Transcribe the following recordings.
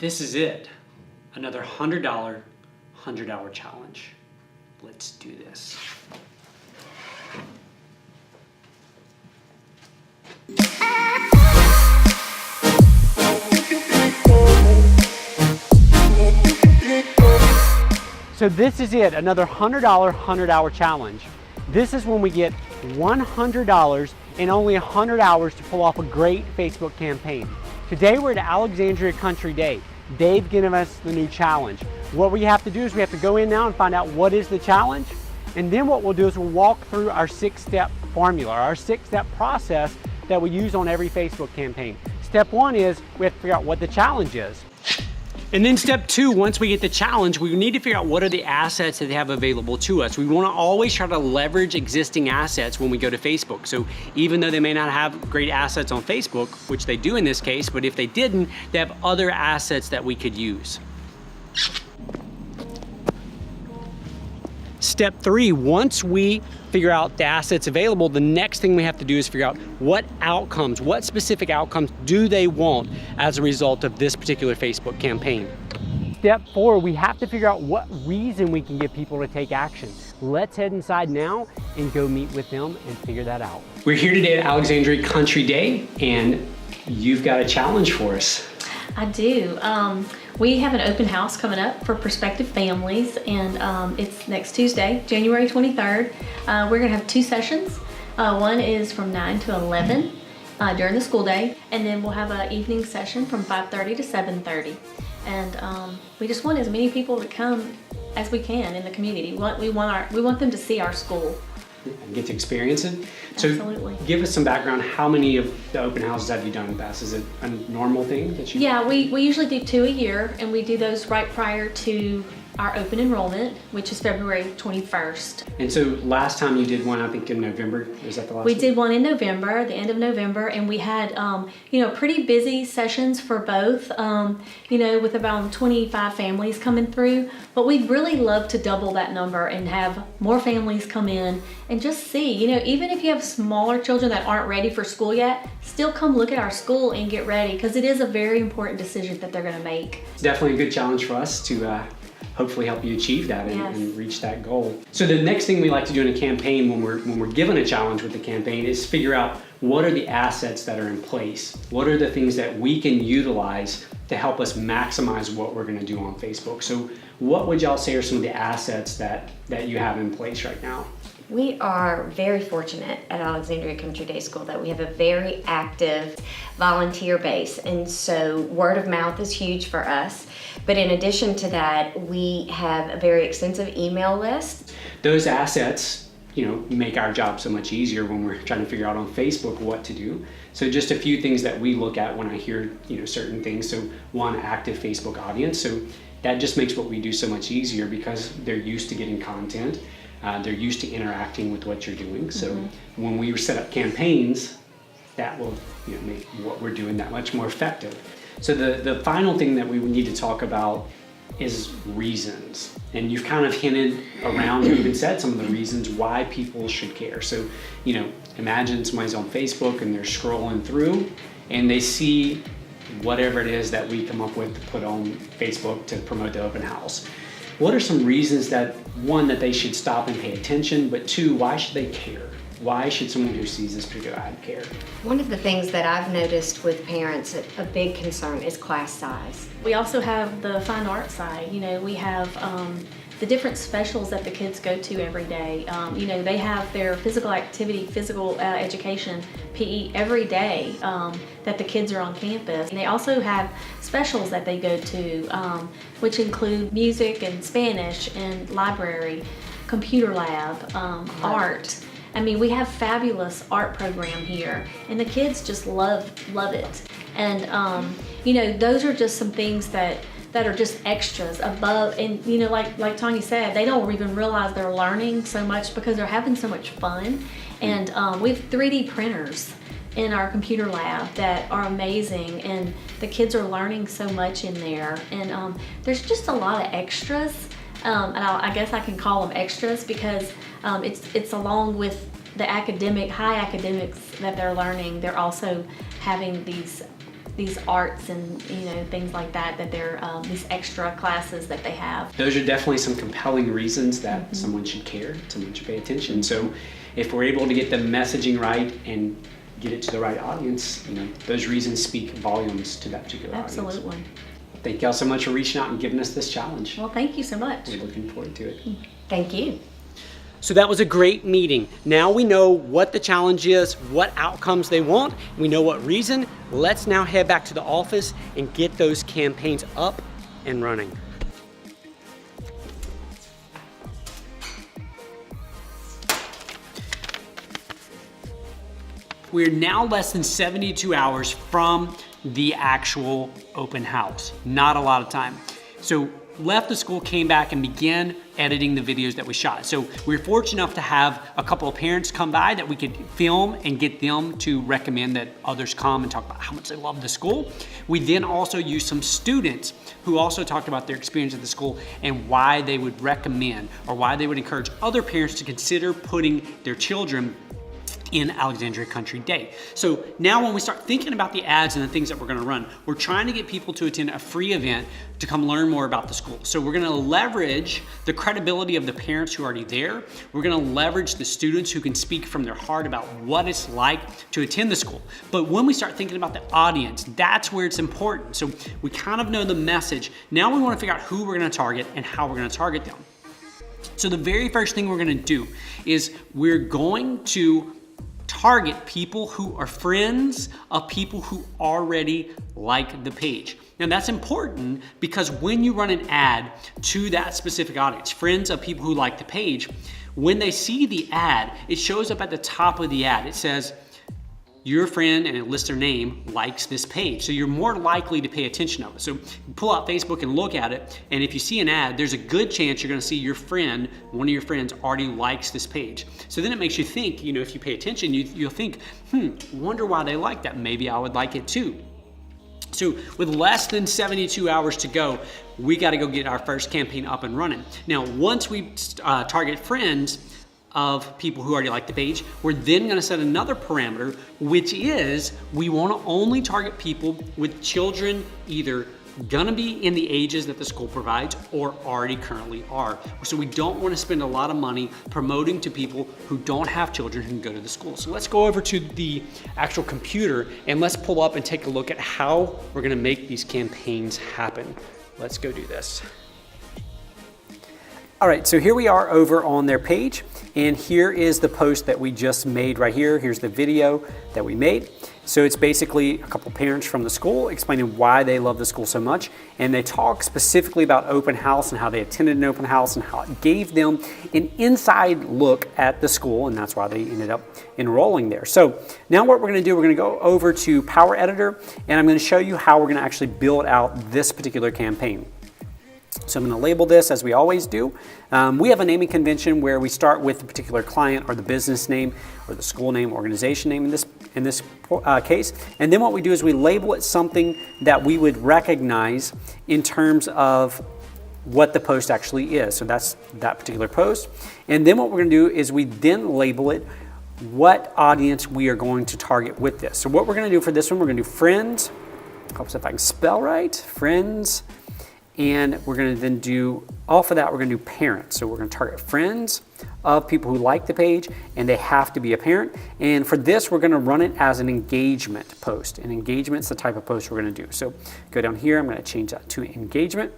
This is it. Another $100, 100-hour challenge. Let's do this. So this is it, another $100, 100-hour challenge. This is when we get $100 in only 100 hours to pull off a great Facebook campaign. Today we're at Alexandria Country Day. They've given us the new challenge. What we have to do is we have to go in now and find out what is the challenge, and then what we'll do is we'll walk through our 6-step formula, our 6-step process that we use on every Facebook campaign. Step 1 is we have to figure out what the challenge is. And then step 2, once we get the challenge, we need to figure out what are the assets that they have available to us. We want to always try to leverage existing assets when we go to Facebook. So even though they may not have great assets on Facebook, which they do in this case, but if they didn't, they have other assets that we could use. Step 3, once we figure out the assets available, the next thing we have to do is figure out what outcomes, what specific outcomes do they want as a result of this particular Facebook campaign. Step 4, we have to figure out what reason we can get people to take action. Let's head inside now and go meet with them and figure that out. We're here today at Alexandria Country Day, and you've got a challenge for us. I do. We have an open house coming up for prospective families, and it's next Tuesday, January 23rd. We're gonna have 2 sessions. One is from 9 to 11 during the school day, and then we'll have an evening session from 5:30 to 7:30. And we just want as many people to come as we can in the community. We want them to see our school. And get to experience it. Absolutely. So give us some background. How many of the open houses have you done in the past? Is it a normal thing that you? Yeah, we usually do 2 a year, and we do those right prior to our open enrollment, which is February 21st. And so last time you did one, I think in November, is that the last We one? did one in November, the end of November, and we had, pretty busy sessions for both, with about 25 families coming through. But we'd really love to double that number and have more families come in and just see, even if you have smaller children that aren't ready for school yet, still come look at our school and get ready, because it is a very important decision that they're gonna make. It's definitely a good challenge for us to hopefully help you achieve that and reach that goal. So the next thing we like to do in a campaign when we're given a challenge with the campaign is figure out what are the assets that are in place. What are the things that we can utilize to help us maximize what we're gonna do on Facebook? So what would y'all say are some of the assets that you have in place right now? We are very fortunate at Alexandria Country Day School that we have a very active volunteer base, and so word of mouth is huge for us. But in addition to that, we have a very extensive email list. Those assets, make our job so much easier when we're trying to figure out on Facebook what to do. So just a few things that we look at when I hear, certain things. So one, active Facebook audience. So that just makes what we do so much easier because they're used to getting content. They're used to interacting with what you're doing. So when we set up campaigns, that will make what we're doing that much more effective. So the final thing that we need to talk about is reasons. And you've kind of hinted around, you even said some of the reasons why people should care. So, imagine somebody's on Facebook and they're scrolling through and they see whatever it is that we come up with to put on Facebook to promote the open house. What are some reasons that, one, that they should stop and pay attention, but 2, why should they care? Why should someone who sees this particular ad care? One of the things that I've noticed with parents, a big concern is class size. We also have the fine art side. We have the different specials that the kids go to every day. They have their physical activity, physical education, PE every day that the kids are on campus. And they also have specials that they go to, which include music and Spanish and library, computer lab, art. We have fabulous art program here, and the kids just love it. And those are just some things that are just extras above. And like Tanya said, they don't even realize they're learning so much because they're having so much fun. And we have 3D printers in our computer lab that are amazing, and the kids are learning so much in there. And there's just a lot of extras. And I guess I can call them extras because it's along with the high academics that they're learning. They're also having these these arts and things like that they're these extra classes that they have. Those are definitely some compelling reasons that someone should care, someone should pay attention. So if we're able to get the messaging right and get it to the right audience, those reasons speak volumes to that particular audience. Absolutely. Thank y'all so much for reaching out and giving us this challenge. Well, thank you so much. We're looking forward to it. Thank you. So that was a great meeting. Now we know what the challenge is, what outcomes they want, we know what reason. Let's now head back to the office and get those campaigns up and running. We're now less than 72 hours from the actual open house. Not a lot of time. So left the school, came back and began editing the videos that we shot. So we were fortunate enough to have a couple of parents come by that we could film and get them to recommend that others come and talk about how much they love the school. We then also used some students who also talked about their experience at the school and why they would recommend or why they would encourage other parents to consider putting their children in Alexandria Country Day. So now when we start thinking about the ads and the things that we're gonna run, we're trying to get people to attend a free event to come learn more about the school. So we're gonna leverage the credibility of the parents who are already there. We're gonna leverage the students who can speak from their heart about what it's like to attend the school. But when we start thinking about the audience, that's where it's important. So we kind of know the message. Now we wanna figure out who we're gonna target and how we're gonna target them. So the very first thing we're gonna do is we're going to target people who are friends of people who already like the page. Now that's important because when you run an ad to that specific audience, friends of people who like the page, when they see the ad, it shows up at the top of the ad. It says, your friend, and it lists their name, likes this page. So you're more likely to pay attention to it. So pull out Facebook and look at it, and if you see an ad, there's a good chance you're gonna see your friend, one of your friends already likes this page. So then it makes you think, if you pay attention, you'll think, wonder why they like that. Maybe I would like it too. So with less than 72 hours to go, we gotta go get our first campaign up and running. Now, once we target friends of people who already like the page, we're then gonna set another parameter, which is we wanna only target people with children either gonna be in the ages that the school provides or already currently are. So we don't wanna spend a lot of money promoting to people who don't have children who can go to the school. So let's go over to the actual computer and let's pull up and take a look at how we're gonna make these campaigns happen. Let's go do this. All right, so here we are over on their page, and here is the post that we just made right here. Here's the video that we made. So it's basically a couple parents from the school explaining why they love the school so much, and they talk specifically about open house and how they attended an open house and how it gave them an inside look at the school, and that's why they ended up enrolling there. So now what we're gonna do, we're gonna go over to Power Editor, and I'm gonna show you how we're gonna actually build out this particular campaign. So I'm going to label this as we always do. We have a naming convention where we start with the particular client or the business name or the school name, organization name in this case. And then what we do is we label it something that we would recognize in terms of what the post actually is. So that's that particular post. And then what we're going to do is we then label it what audience we are going to target with this. So what we're going to do for this one, we're going to do friends. Helps if I can spell right. Friends. And we're gonna then do, off of that, we're gonna do parents. So we're gonna target friends of people who like the page, and they have to be a parent. And for this, we're gonna run it as an engagement post. And engagement's the type of post we're gonna do. So go down here, I'm gonna change that to engagement.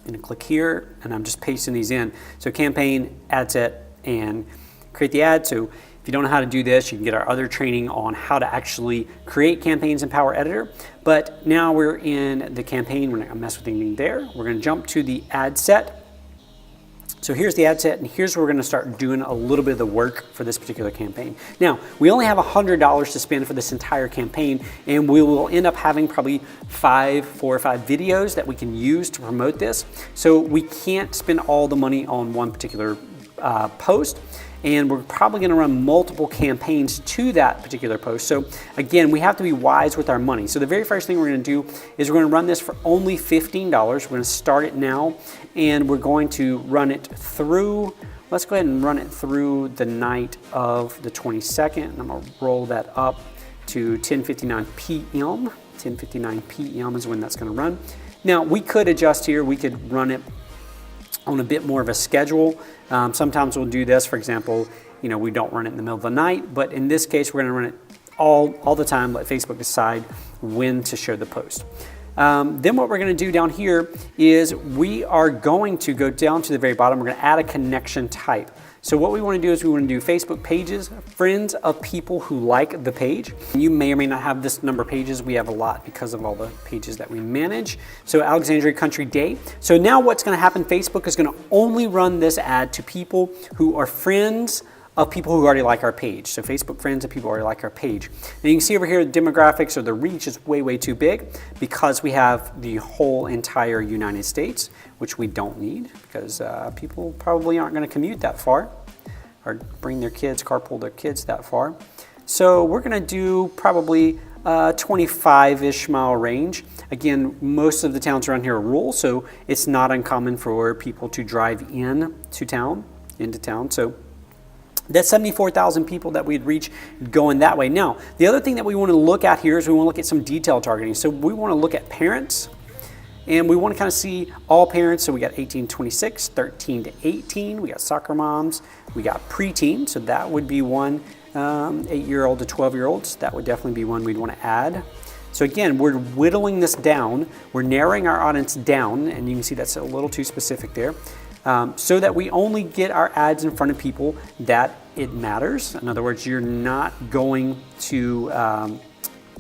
And click here, and I'm just pasting these in. So campaign, ad set, and create the ad. So if you don't know how to do this, you can get our other training on how to actually create campaigns in Power Editor. But now we're in the campaign, we're not gonna mess with anything there. We're gonna jump to the ad set. So here's the ad set, and here's where we're gonna start doing a little bit of the work for this particular campaign. Now, we only have $100 to spend for this entire campaign, and we will end up having probably 4 or 5 videos that we can use to promote this. So we can't spend all the money on one particular post, and we're probably going to run multiple campaigns to that particular post. So again, we have to be wise with our money. So the very first thing we're going to do is we're going to run this for only $15. We're going to start it now, and we're going to run it through, let's go ahead and run it through the night of the 22nd, and I'm going to roll that up to 10:59 p.m. 10:59 p.m. is when that's going to run. Now we could adjust here. We could run it on a bit more of a schedule. Sometimes we'll do this. For example, we don't run it in the middle of the night, but in this case, we're going to run it all the time. Let Facebook decide when to show the post. Then what we're going to do down here is we are going to go down to the very bottom. We're going to add a connection type. So what we want to do is we want to do Facebook pages, friends of people who like the page. You may or may not have this number of pages. We have a lot because of all the pages that we manage. So Alexandria Country Day. So now what's going to happen, Facebook is going to only run this ad to people who are friends of people who already like our page. So Facebook friends of people who already like our page. And you can see over here the demographics or the reach is way too big because we have the whole entire United States, which we don't need because people probably aren't going to commute that far or bring their kids, carpool their kids that far. So we're going to do probably 25-ish mile range. Again, most of the towns around here are rural, so it's not uncommon for people to drive into town. So that's 74,000 people that we'd reach going that way. Now, the other thing that we want to look at here is we want to look at some detailed targeting. So we want to look at parents, and we want to kind of see all parents. So we got 18 to 26, 13 to 18. We got soccer moms. We got preteen. So that would be one, 8-year-old to 12-year-olds. That would definitely be one we'd want to add. So again, we're whittling this down. We're narrowing our audience down, and you can see that's a little too specific there. So that we only get our ads in front of people that it matters. In other words, you're not going to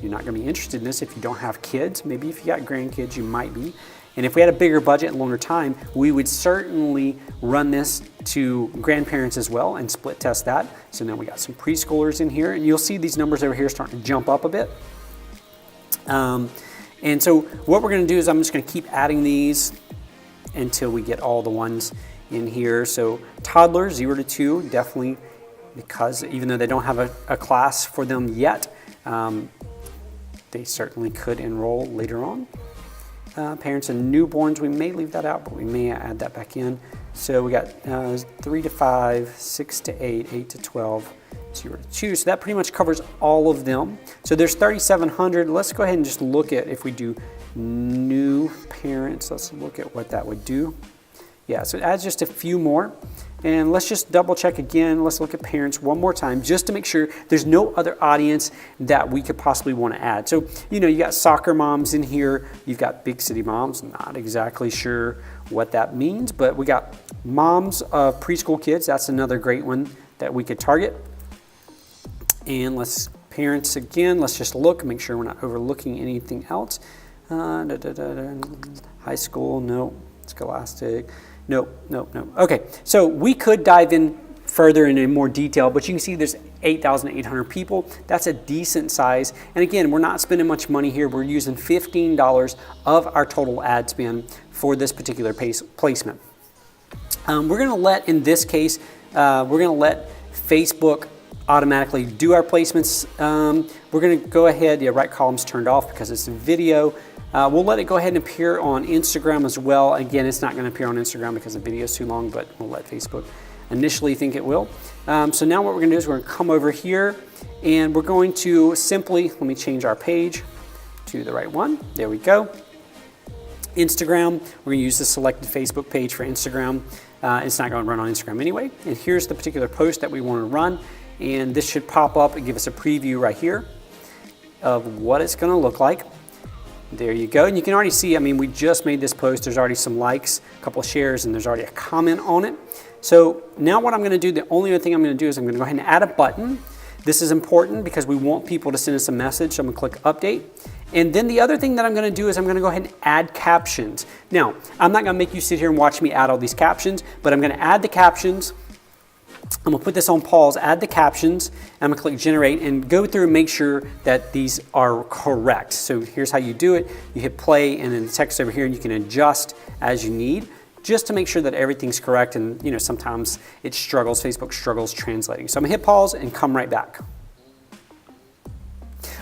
be interested in this if you don't have kids. Maybe if you got grandkids, you might be. And if we had a bigger budget and longer time, we would certainly run this to grandparents as well and split test that. So now we got some preschoolers in here, and you'll see these numbers over here starting to jump up a bit. And so what we're going to do is I'm just going to keep adding these until we get all the ones in here. So toddlers 0 to 2, definitely, because even though they don't have a class for them yet, they certainly could enroll later on. Parents and newborns, we may leave that out, but we may add that back in. So we got 3 to 5, 6 to 8, 8 to 12, 0 to 2. So that pretty much covers all of them. So there's 3,700. Let's go ahead and just look at if we do new parents. Let's look at what that would do. Yeah, so it adds just a few more. And let's just double check again. Let's look at parents one more time just to make sure there's no other audience that we could possibly want to add. So, you got soccer moms in here. You've got big city moms. Not exactly sure what that means, but we got moms of preschool kids. That's another great one that we could target. And parents again, let's just look, make sure we're not overlooking anything else. High school, no. Scholastic, nope. Okay, so we could dive in further and in more detail, but you can see there's 8,800 people. That's a decent size. And again, we're not spending much money here. We're using $15 of our total ad spend for this particular placement. We're gonna let, in this case, we're gonna let Facebook automatically do our placements. We're gonna go ahead, right column's turned off because it's a video. We'll let it go ahead and appear on Instagram as well. Again, it's not gonna appear on Instagram because the video is too long, but we'll let Facebook initially think it will. So now what we're gonna do is we're gonna come over here and we're going to simply, let me change our page to the right one. There we go. Instagram, we're gonna use the selected Facebook page for Instagram. It's not gonna run on Instagram anyway. And here's the particular post that we wanna run. And this should pop up and give us a preview right here of what it's gonna look like. There you go. And you can already see, we just made this post. There's already some likes, a couple of shares, and there's already a comment on it. So now what I'm gonna do, the only other thing I'm gonna do is I'm gonna go ahead and add a button. This is important because we want people to send us a message. So I'm gonna click update. And then the other thing that I'm gonna do is I'm gonna go ahead and add captions. Now, I'm not gonna make you sit here and watch me add all these captions, but I'm gonna add the captions. I'm gonna put this on pause, add the captions, and I'm gonna click generate and go through and make sure that these are correct. So here's how you do it. You hit play and then the text over here, and you can adjust as you need just to make sure that everything's correct. And sometimes it struggles, Facebook struggles translating. So I'm gonna hit pause and come right back.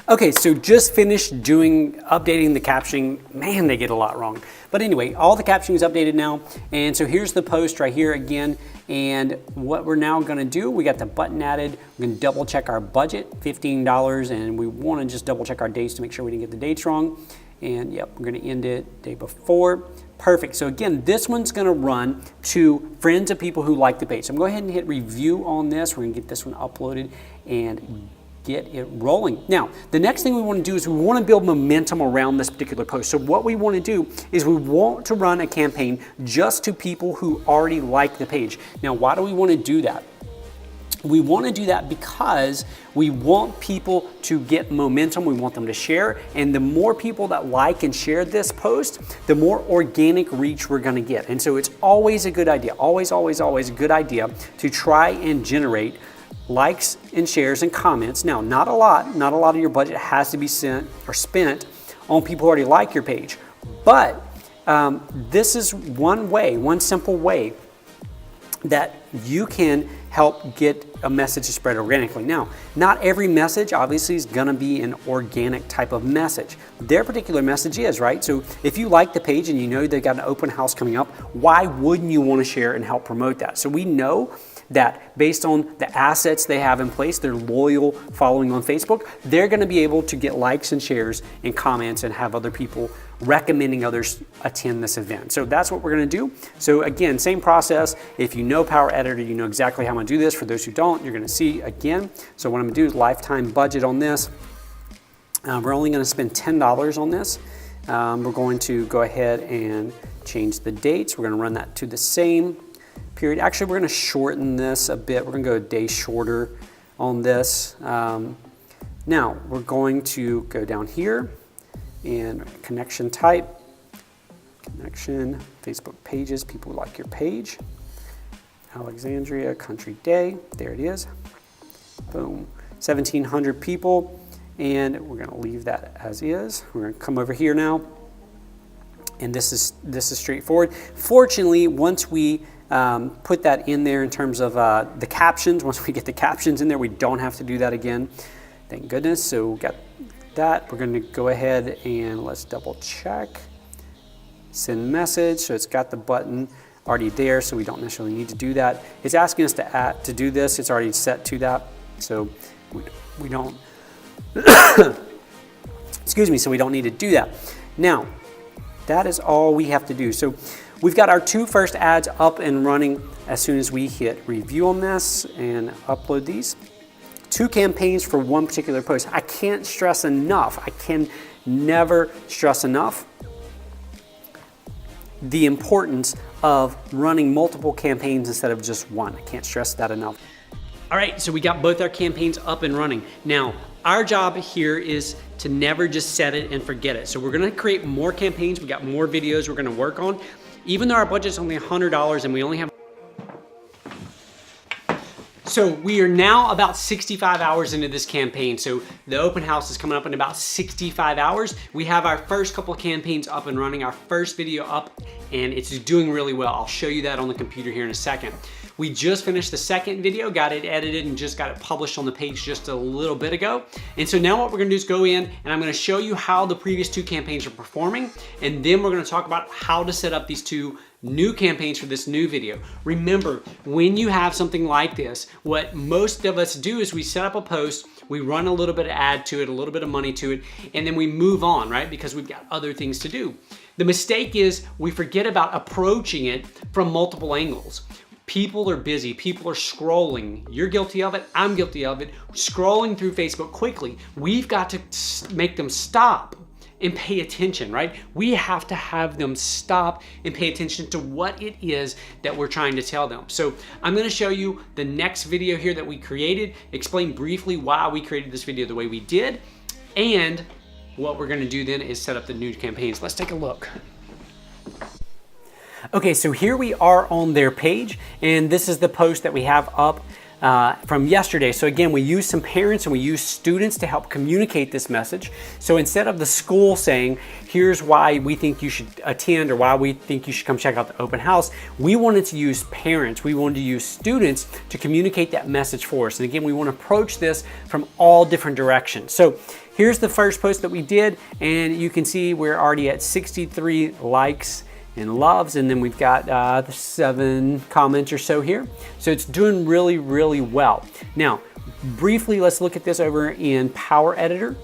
Okay, so just finished updating the captioning. Man, they get a lot wrong. But anyway, all the captioning is updated now. And so here's the post right here again. And what we're now gonna do, we got the button added. We're gonna double check our budget, $15. And we wanna just double check our dates to make sure we didn't get the dates wrong. And yep, we're gonna end it day before. Perfect. So again, this one's gonna run to friends of people who like the page. So I'm going to go ahead and hit review on this. We're gonna get this one uploaded and get it rolling. Now, the next thing we want to do is we want to build momentum around this particular post. So what we want to do is we want to run a campaign just to people who already like the page. Now, why do we want to do that? We want to do that because we want people to get momentum. We want them to share. And the more people that like and share this post, the more organic reach we're going to get. And so it's always a good idea, always a good idea to try and generate likes and shares and comments. Now, not a lot of your budget has to be spent on people who already like your page. But this is one simple way that you can help get a message to spread organically. Now, not every message obviously is gonna be an organic type of message. Their particular message is, right? So if you like the page and you know they've got an open house coming up, why wouldn't you wanna share and help promote that? So we know that based on the assets they have in place, their loyal following on Facebook, they're gonna be able to get likes and shares and comments and have other people recommending others attend this event. So that's what we're gonna do. So again, same process. If you know Power Editor, you know exactly how I'm gonna do this. For those who don't, you're gonna see again. So what I'm gonna do is lifetime budget on this. We're only gonna spend $10 on this. We're going to go ahead and change the dates. We're gonna run that to the same period. Actually, we're going to shorten this a bit. We're going to go a day shorter on this. Now, we're going to go down here and connection type, connection, Facebook pages, people who like your page, Alexandria, country day, there it is. Boom, 1,700 people, and we're going to leave that as is. We're going to come over here now, and this is straightforward. Fortunately, once we put that in there in terms of the captions. Once we get the captions in there, we don't have to do that again. Thank goodness. So we got that. We're going to go ahead and let's double check. Send message. So it's got the button already there, so we don't necessarily need to do that. It's asking us to do this. It's already set to that. So we don't, excuse me, so we don't need to do that. Now, that is all we have to do. So we've got our two first ads up and running as soon as we hit review on this and upload these. 2 campaigns for one particular post. I can't stress enough, I can never stress enough the importance of running multiple campaigns instead of just one. I can't stress that enough. All right, so we got both our campaigns up and running. Now, our job here is to never just set it and forget it. So we're gonna create more campaigns. We got more videos we're gonna work on. Even though our budget's only $100 and we only have... So we are now about 65 hours into this campaign. So the open house is coming up in about 65 hours. We have our first couple of campaigns up and running, our first video up, and it's doing really well. I'll show you that on the computer here in a second. We just finished the second video, got it edited and just got it published on the page just a little bit ago. And so now what we're gonna do is go in and I'm gonna show you how the previous 2 campaigns are performing. And then we're gonna talk about how to set up these 2 new campaigns for this new video. Remember, when you have something like this, what most of us do is we set up a post, we run a little bit of ad to it, a little bit of money to it, and then we move on, right? Because we've got other things to do. The mistake is we forget about approaching it from multiple angles. People are busy, people are scrolling. You're guilty of it, I'm guilty of it. Scrolling through Facebook quickly. We've got to make them stop and pay attention, right? We have to have them stop and pay attention to what it is that we're trying to tell them. So I'm gonna show you the next video here that we created, explain briefly why we created this video the way we did, and what we're gonna do then is set up the new campaigns. Let's take a look. Okay, so here we are on their page, and this is the post that we have up from yesterday. So again, we use some parents and we use students to help communicate this message. So instead of the school saying, here's why we think you should attend or why we think you should come check out the open house, we wanted to use parents, we wanted to use students to communicate that message for us. And again, we want to approach this from all different directions. So here's the first post that we did, and you can see we're already at 63 likes and loves, and then we've got 7 comments or so here. So it's doing really, really well. Now, briefly, let's look at this over in Power Editor.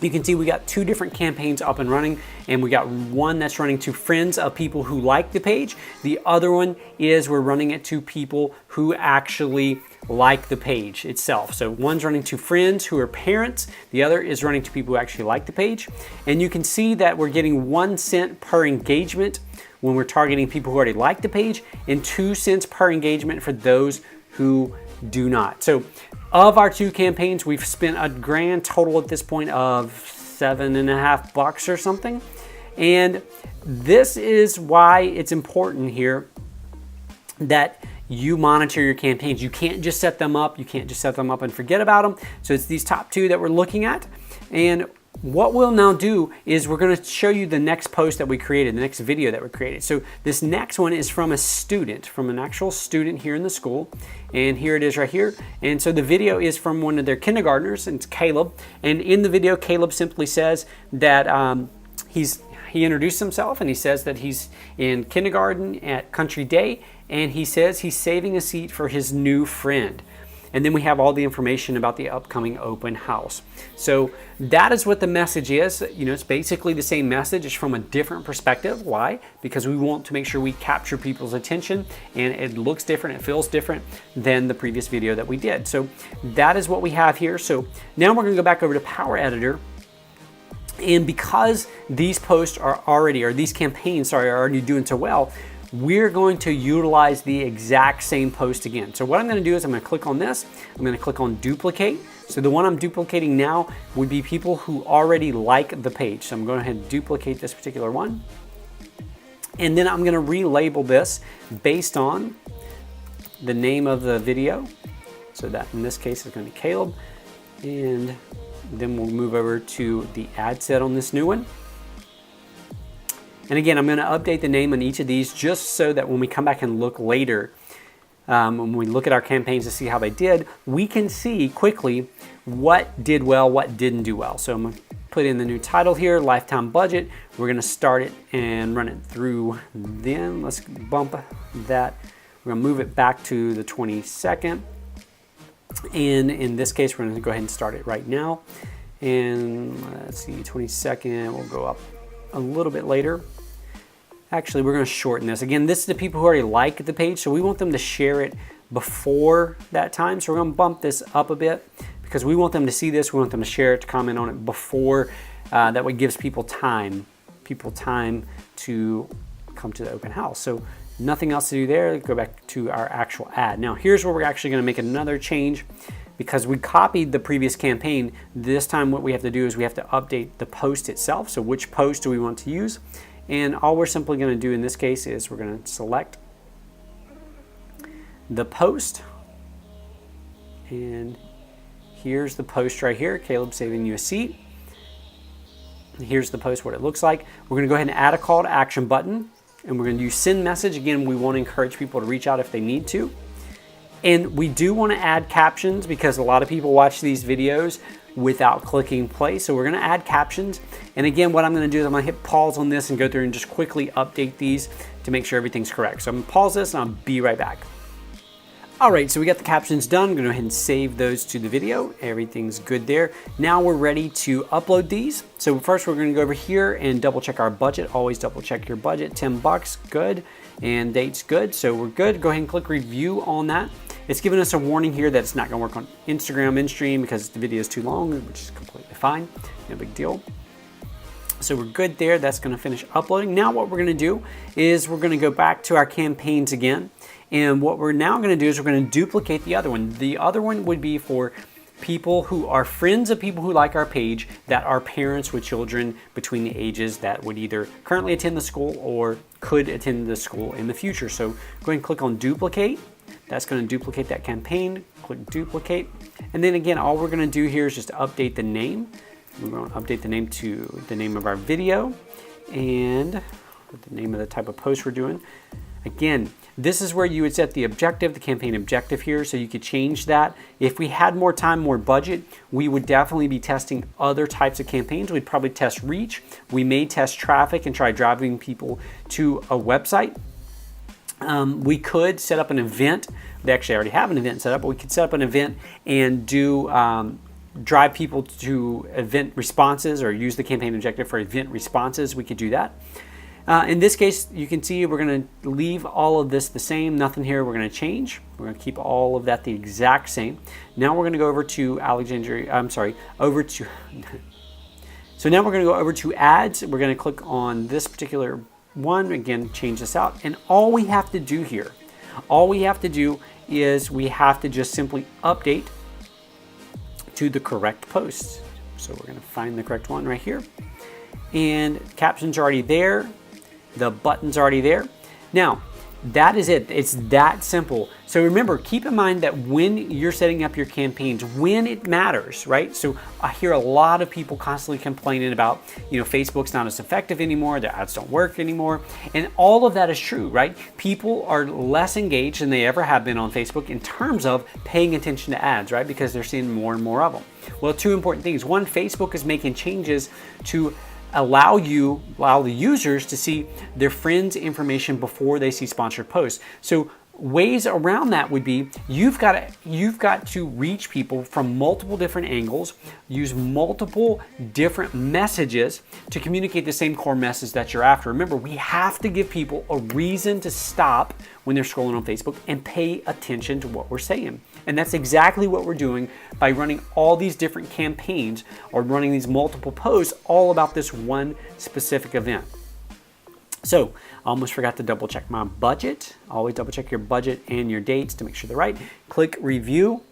You can see we got 2 different campaigns up and running, and we got one that's running to friends of people who like the page. The other one is we're running it to people who actually like the page itself. So one's running to friends who are parents, the other is running to people who actually like the page. And you can see that we're getting 1 cent per engagement when we're targeting people who already like the page, and 2 cents per engagement for those who do not. So of our 2 campaigns, we've spent a grand total at this point of $7.50 or something. And this is why it's important here that you monitor your campaigns. You can't just set them up. You can't just set them up and forget about them. So it's these top 2 that we're looking at. And what we'll now do is we're going to show you the next post that we created, the next video that we created. So this next one is from a student, from an actual student here in the school. And here it is right here. And so the video is from one of their kindergartners, and it's Caleb. And in the video, Caleb simply says that he introduced himself, and he says that he's in kindergarten at Country Day, and he says he's saving a seat for his new friend. And then we have all the information about the upcoming open house. So that is what the message is. You know, it's basically the same message. It's from a different perspective. Why? Because we want to make sure we capture people's attention, and it looks different, it feels different than the previous video that we did. So that is what we have here. So now we're gonna go back over to Power Editor. And because these posts are already, or these campaigns, are already doing so well, we're going to utilize the exact same post again. So what I'm going to do is I'm going to click on this. I'm going to click on duplicate. So the one I'm duplicating now would be people who already like the page. So I'm going to go ahead and duplicate this particular one. And then I'm going to relabel this based on the name of the video. So that in this case is going to be Caleb. And then we'll move over to the ad set on this new one. And again, I'm going to update the name on each of these just so that when we come back and look later, when we look at our campaigns to see how they did, we can see quickly what did well, what didn't do well. So I'm going to put in the new title here, lifetime budget. We're going to start it and run it through then. Let's bump that. We're going to move it back to the 22nd. And in this case, we're going to go ahead and start it right now. And let's see, 22nd, we'll go up a little bit later. Actually, we're going to shorten this. Again, this is the people who already like the page, so we want them to share it before that time. So we're going to bump this up a bit because we want them to see this. We want them to share it, to comment on it before. That way gives people time to come to the open house. So nothing else to do there. Go back to our actual ad. Now, here's where we're actually going to make another change. Because we copied the previous campaign, this time what we have to do is we have to update the post itself. So which post do we want to use? And all we're simply going to do in this case is we're going to select the post. And here's the post right here, Caleb saving you a seat. And here's the post, what it looks like. We're going to go ahead and add a call to action button. And we're going to use send message. Again, we want to encourage people to reach out if they need to. And we do want to add captions because a lot of people watch these videos without clicking play. So we're going to add captions. And again, what I'm going to do is I'm going to hit pause on this and go through and just quickly update these to make sure everything's correct. So I'm going to pause this and I'll be right back. All right, so we got the captions done. I'm going to go ahead and save those to the video. Everything's good there. Now we're ready to upload these. So first we're going to go over here and double check our budget. Always double check your budget. $10, good. And date's good. So we're good. Go ahead and click review on that. It's giving us a warning here that it's not going to work on Instagram InStream because the video is too long, which is completely fine. No big deal. So we're good there. That's going to finish uploading. Now what we're going to do is we're going to go back to our campaigns again. And what we're now going to do is we're going to duplicate the other one. The other one would be for people who are friends of people who like our page that are parents with children between the ages that would either currently attend the school or could attend the school in the future. So go ahead and click on duplicate. That's going to duplicate that campaign. Click duplicate. And then again, all we're going to do here is just update the name. We're going to update the name to the name of our video and the name of the type of post we're doing. Again, This is where you would set the objective, the campaign objective here, so you could change that. If we had more time, more budget, we would definitely be testing other types of campaigns. We'd probably test reach. We may test traffic and try driving people to a website. We could set up an event. They actually already have an event set up, but we could set up an event and do drive people to event responses, or use the campaign objective for event responses. We could do that. In this case, you can see we're going to leave all of this the same. Nothing here we're going to change. We're going to keep all of that the exact same. Now we're going to go over to Alexandria. I'm sorry, over to. So now we're going to go over to ads. We're going to click on this particular one. Again, change this out. And all we have to do here, all we have to do is we have to just simply update to the correct post. So we're going to find the correct one right here. And caption's already there. The button's already there. Now, that is it. It's that simple. So remember, keep in mind that when you're setting up your campaigns, when it matters, right? So I hear a lot of people constantly complaining about, Facebook's not as effective anymore, the ads don't work anymore. And all of that is true, right? People are less engaged than they ever have been on Facebook in terms of paying attention to ads, right? Because they're seeing more and more of them. Well, two important things. One, Facebook is making changes to allow the users to see their friends' information before they see sponsored posts. So ways around that would be you've got to reach people from multiple different angles, use multiple different messages to communicate the same core message that you're after. Remember, we have to give people a reason to stop when they're scrolling on Facebook and pay attention to what we're saying. And that's exactly what we're doing by running all these different campaigns or running these multiple posts all about this one specific event. So I almost forgot to double check my budget. Always double check your budget and your dates to make sure they're right. Click review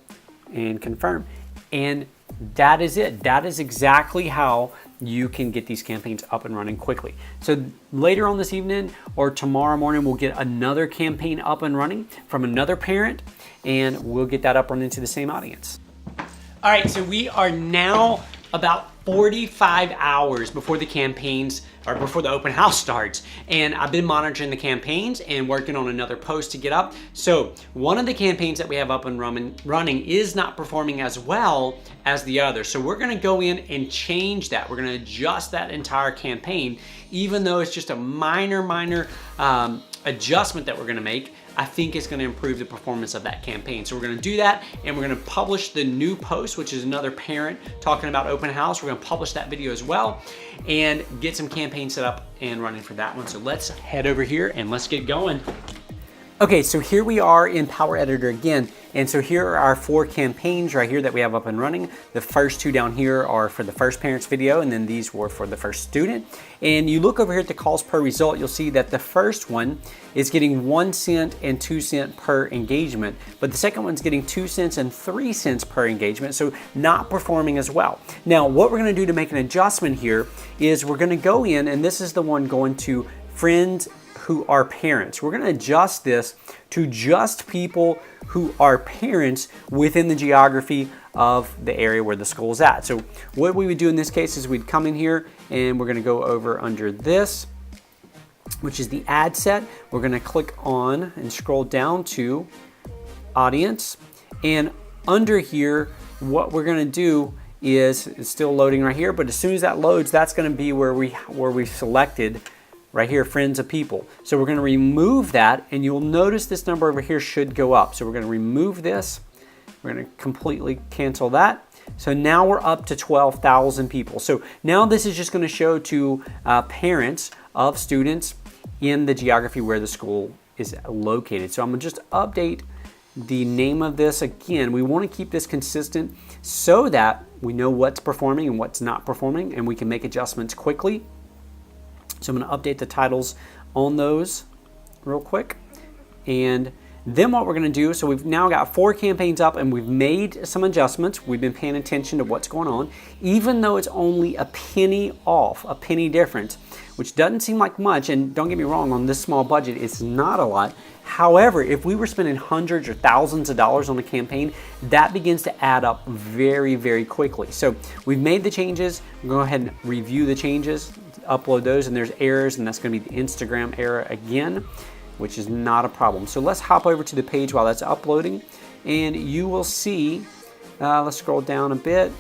and confirm. And that is it. That is exactly how you can get these campaigns up and running quickly. So later on this evening or tomorrow morning, we'll get another campaign up and running from another parent, and we'll get that up running to the same audience. All right, so we are now about 45 hours before the campaigns or before the open house starts, and I've been monitoring the campaigns and working on another post to get up. So one of the campaigns that we have up and running is not performing as well as the other. So we're gonna go in and change that. We're gonna adjust that entire campaign, even though it's just a minor adjustment that we're gonna make. I think it's gonna improve the performance of that campaign. So we're gonna do that, and we're gonna publish the new post, which is another parent talking about open house. We're gonna publish that video as well and get some campaigns set up and running for that one. So let's head over here and let's get going. Okay, so here we are in Power Editor again. And so here are our 4 campaigns right here that we have up and running. The first 2 down here are for the first parent's video, and then these were for the first student. And you look over here at the calls per result, you'll see that the first one is getting 1 cent and 2 cents per engagement, but the second one's getting 2 cents and 3 cents per engagement, so not performing as well. Now, what we're gonna do to make an adjustment here is we're gonna go in, and this is the one going to friends who are parents. We're gonna adjust this to just people who are parents within the geography of the area where the school is at. So what we would do in this case is we'd come in here and we're gonna go over under this, which is the ad set. We're gonna click on and scroll down to audience. And under here, what we're gonna do is, it's still loading right here, but as soon as that loads, that's gonna be where we selected right here, friends of people. So we're gonna remove that, and you'll notice this number over here should go up. So we're gonna remove this. We're gonna completely cancel that. So now we're up to 12,000 people. So now this is just gonna show to parents of students in the geography where the school is located. So I'm gonna just update the name of this again. We wanna keep this consistent so that we know what's performing and what's not performing, and we can make adjustments quickly. So I'm gonna update the titles on those real quick. And then what we're gonna do, so we've now got 4 campaigns up and we've made some adjustments. We've been paying attention to what's going on, even though it's only a penny off, a penny difference, which doesn't seem like much. And don't get me wrong, on this small budget, it's not a lot. However, if we were spending hundreds or thousands of dollars on a campaign, that begins to add up very, very quickly. So we've made the changes. We'll go ahead and review the changes, upload those, and there's errors, and that's gonna be the Instagram error again. which is not a problem. So let's hop over to the page while that's uploading, and you will see, let's scroll down a bit.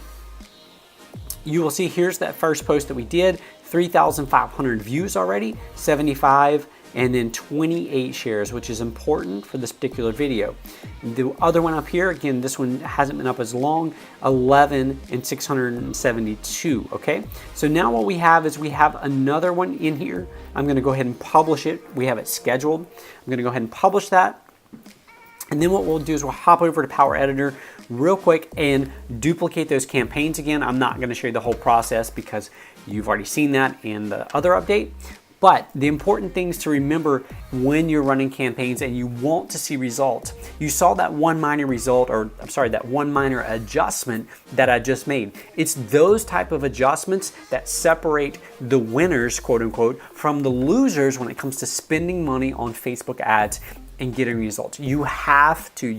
You will see here's that first post that we did, 3,500 views already, 75 and then 28 shares, which is important for this particular video. The other one up here, again, this one hasn't been up as long, 11 and 672, okay? So now what we have is we have another one in here. I'm gonna go ahead and publish it. We have it scheduled. I'm gonna go ahead and publish that. And then what we'll do is we'll hop over to Power Editor real quick and duplicate those campaigns again. I'm not gonna show you the whole process because you've already seen that in the other update. But the important things to remember when you're running campaigns and you want to see results, you saw that one minor result, or I'm sorry, that one minor adjustment that I just made. It's those type of adjustments that separate the winners, quote unquote, from the losers when it comes to spending money on Facebook ads and getting results. You have to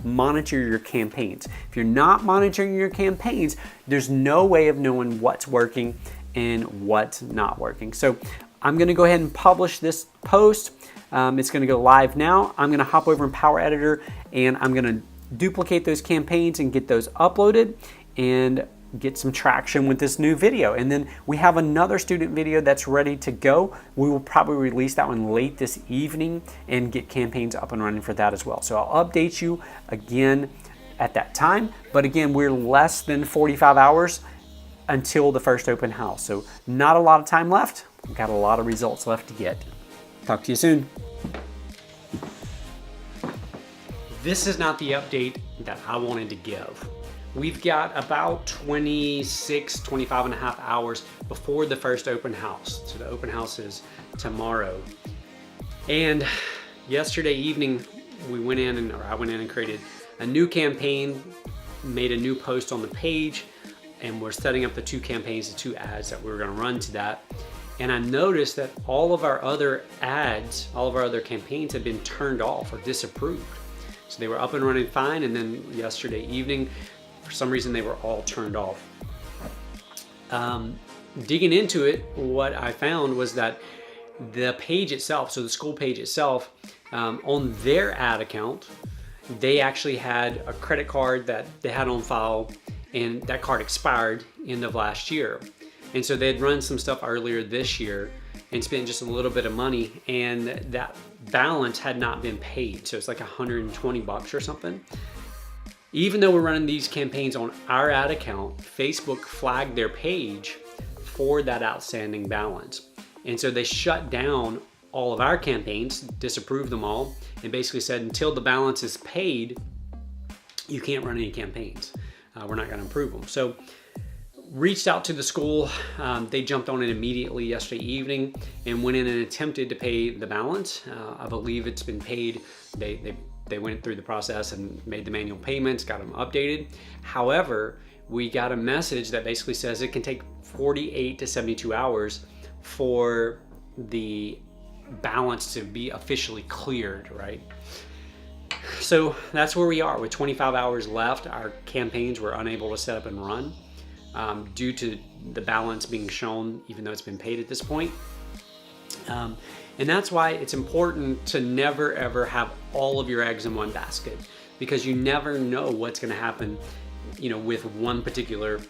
monitor your campaigns. If you're not monitoring your campaigns, there's no way of knowing what's working and what's not working. So I'm gonna go ahead and publish this post. It's gonna go live now. I'm gonna hop over in Power Editor and I'm gonna duplicate those campaigns and get those uploaded and get some traction with this new video. And then we have another student video that's ready to go. We will probably release that one late this evening and get campaigns up and running for that as well. So I'll update you again at that time. But again, we're less than 45 hours until the first open house. So not a lot of time left. We've got a lot of results left to get. Talk to you soon. This is not the update that I wanted to give. We've got about 25 and a half hours before the first open house. So the open house is tomorrow. And yesterday evening, I went in and created a new campaign, made a new post on the page, and we're setting up the two campaigns, the two ads that we were gonna run to that. And I noticed that all of our other ads, all of our other campaigns had been turned off or disapproved. So they were up and running fine, and then yesterday evening, for some reason, they were all turned off. Digging into it, what I found was that the page itself, so the school page itself, on their ad account, they actually had a credit card that they had on file, and that card expired end of last year. And so they'd run some stuff earlier this year and spent just a little bit of money, and that balance had not been paid. So it's like $120 or something. Even though we're running these campaigns on our ad account, Facebook flagged their page for that outstanding balance. And so they shut down all of our campaigns, disapproved them all, and basically said until the balance is paid, you can't run any campaigns. We're not gonna approve them. So reached out to the school. They jumped on it immediately yesterday evening and went in and attempted to pay the balance. I believe it's been paid. They went through the process and made the manual payments, got them updated. However, we got a message that basically says it can take 48 to 72 hours for the balance to be officially cleared, right? So that's where we are. With 25 hours left, our campaigns were unable to set up and run due to the balance being shown, even though it's been paid at this point. And that's why it's important to never ever have all of your eggs in one basket, because you never know what's going to happen, with one particular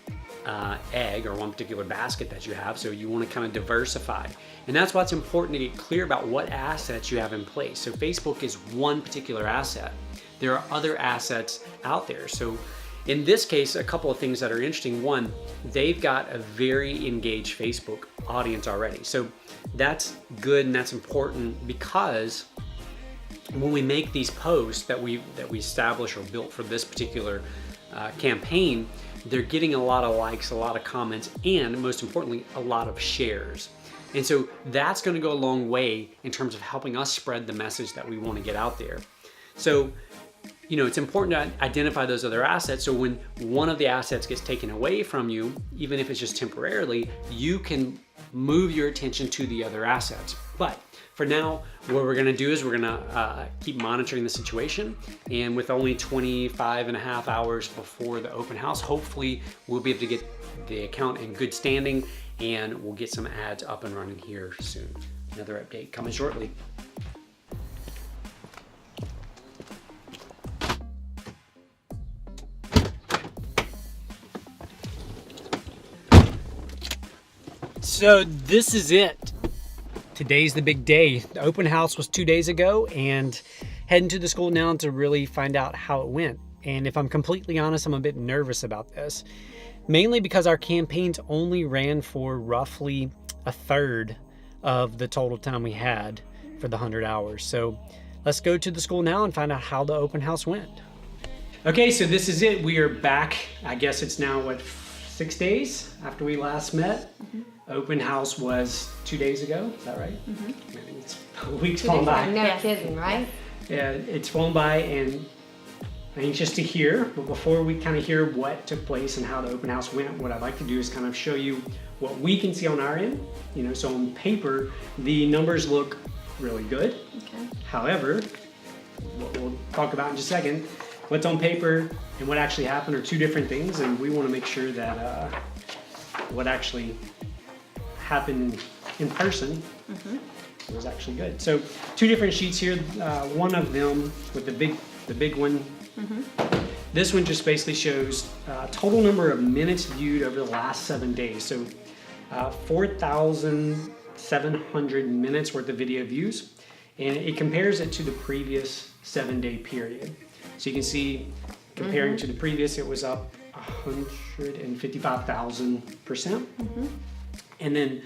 egg or one particular basket that you have. So you want to kind of diversify. And that's why it's important to get clear about what assets you have in place. So Facebook is one particular asset. There are other assets out there. So in this case, a couple of things that are interesting. One, they've got a very engaged Facebook audience already. So that's good and that's important, because when we make these posts that we establish or built for this particular campaign, they're getting a lot of likes, a lot of comments, and most importantly, a lot of shares. And so that's going to go a long way in terms of helping us spread the message that we want to get out there. So, it's important to identify those other assets, so when one of the assets gets taken away from you, even if it's just temporarily, you can move your attention to the other assets. But for now, what we're gonna do is we're gonna keep monitoring the situation, and with only 25 and a half hours before the open house, hopefully we'll be able to get the account in good standing, and we'll get some ads up and running here soon. another update coming shortly. So this is it. Today's the big day. The open house was 2 days ago, and heading to the school now to really find out how it went. And if I'm completely honest, I'm a bit nervous about this. Mainly because our campaigns only ran for roughly a third of the total time we had for the 100 hours. So let's go to the school now and find out how the open house went. Okay, so this is it. We are back. I guess it's now, what, 6 days after we last met? Open house was 2 days ago, is that right? Man, it's weeks flown by. No kidding, right? Yeah, it's flown by, and I'm anxious to hear. But before we kind of hear what took place and how the open house went, what I'd like to do is kind of show you what we can see on our end. You know, so on paper, the numbers look really good. Okay. However, what we'll talk about in just a second, what's on paper and what actually happened are two different things, and we want to make sure that what actually happened in person was actually good. So two different sheets here. One of them with the big one. This one just basically shows total number of minutes viewed over the last 7 days. So 4,700 minutes worth of video views, and it compares it to the previous 7-day period. So you can see, comparing to the previous, it was up 155,000%. And then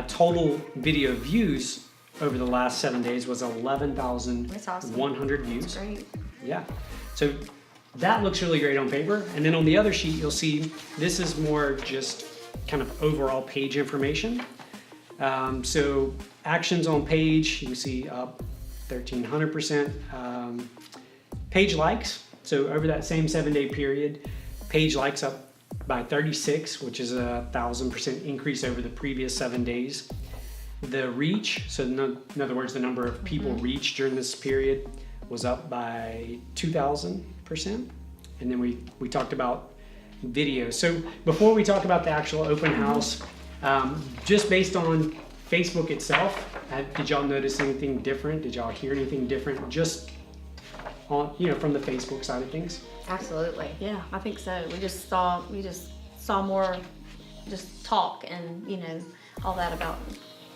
total video views over the last 7 days was 11,100 views. That's great. Yeah. So that looks really great on paper. And then on the other sheet, you'll see this is more just kind of overall page information. So actions on page, you can see up 1,300%. Page likes, so over that same 7-day period, page likes up by 36, which is 1,000% increase over the previous 7 days. The reach, so in other words, the number of people reached during this period was up by 2,000%. And then we talked about video. So before we talk about the actual open house, just based on Facebook itself, did y'all notice anything different? Did y'all hear anything different? Just on, from the Facebook side of things? Absolutely. Yeah, I think so. We just saw more just talk and, all that about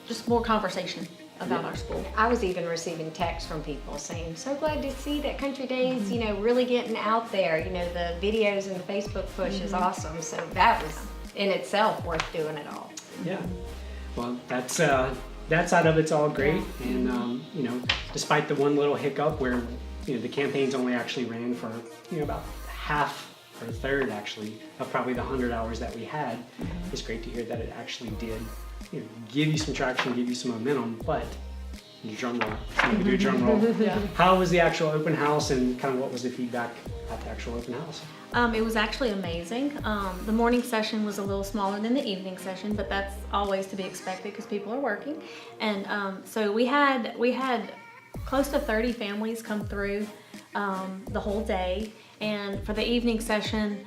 just more conversation about our school. I was even receiving texts from people saying, so glad to see that Country Days, really getting out there. The videos and the Facebook push is awesome. So that was in itself worth doing it all. Yeah. Well, that's that side of it's all great. And, despite the one little hiccup where, the campaigns only actually ran for, about half or a third actually of probably the 100 hours that we had, it's great to hear that it actually did, give you some traction, give you some momentum. But drum roll, we do a drum roll. How was the actual open house, and kind of what was the feedback at the actual open house? It was actually amazing. The morning session was a little smaller than the evening session, but that's always to be expected because people are working. And so we had close to 30 families come through the whole day. And for the evening session,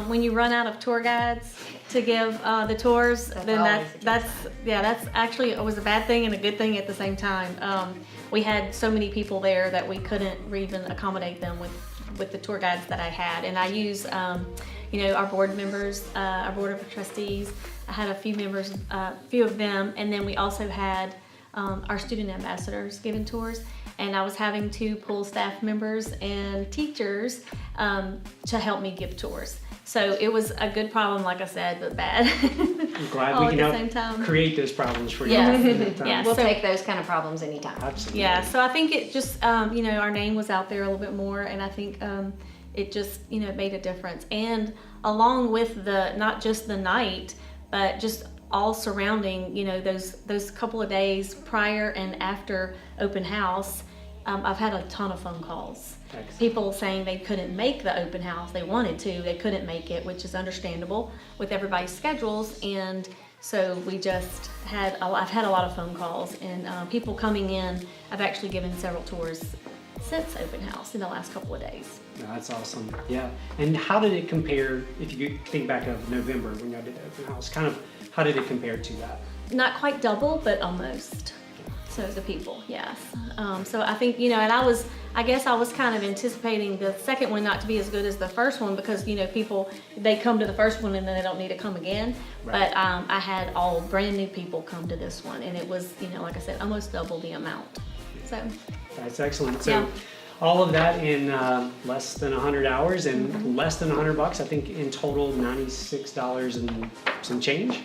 when you run out of tour guides to give the tours, that's actually, it was a bad thing and a good thing at the same time. We had so many people there that we couldn't even accommodate them with the tour guides that I had. And I use, our board members, our board of trustees. I had a few members, a few of them, and then we also had our student ambassadors giving tours. And I was having to pull staff members and teachers to help me give tours. So it was a good problem, like I said, but bad. I'm glad we can help create those problems for you. Yeah. We'll take those kind of problems anytime. Absolutely. Yeah, so I think it just, our name was out there a little bit more, and I think it just, made a difference. And along with not just the night, but just all surrounding, those couple of days prior and after open house, I've had a ton of phone calls. Excellent. People saying they couldn't make the open house. They wanted to, they couldn't make it, which is understandable with everybody's schedules. And so I've had a lot of phone calls and people coming in. I've actually given several tours since open house in the last couple of days. No, that's awesome. Yeah. And how did it compare, if you think back of November when y'all did the open house, kind of how did it compare to that? Not quite double, but almost. So the people, yes. So I think, and I guess I was kind of anticipating the second one not to be as good as the first one because, people, they come to the first one and then they don't need to come again. Right. But I had all brand new people come to this one and it was, like I said, almost double the amount. So That's excellent. So Yeah. all of that in less than 100 hours and less than $100. I think in total $96 and some change.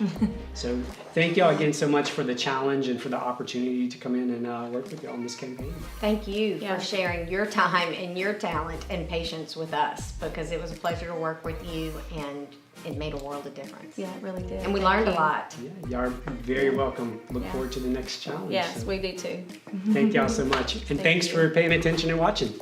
So thank y'all again so much for the challenge and for the opportunity to come in and work with y'all on this campaign. Thank you Yeah. for sharing your time and your talent and patience with us because it was a pleasure to work with you and it made a world of difference. yeah, it really did. And we Thank learned a you. lot. Yeah, y'all are very welcome. Look Yeah. forward to the next challenge. Yes, So we do too. thank y'all so much. And thanks you. for paying attention and watching.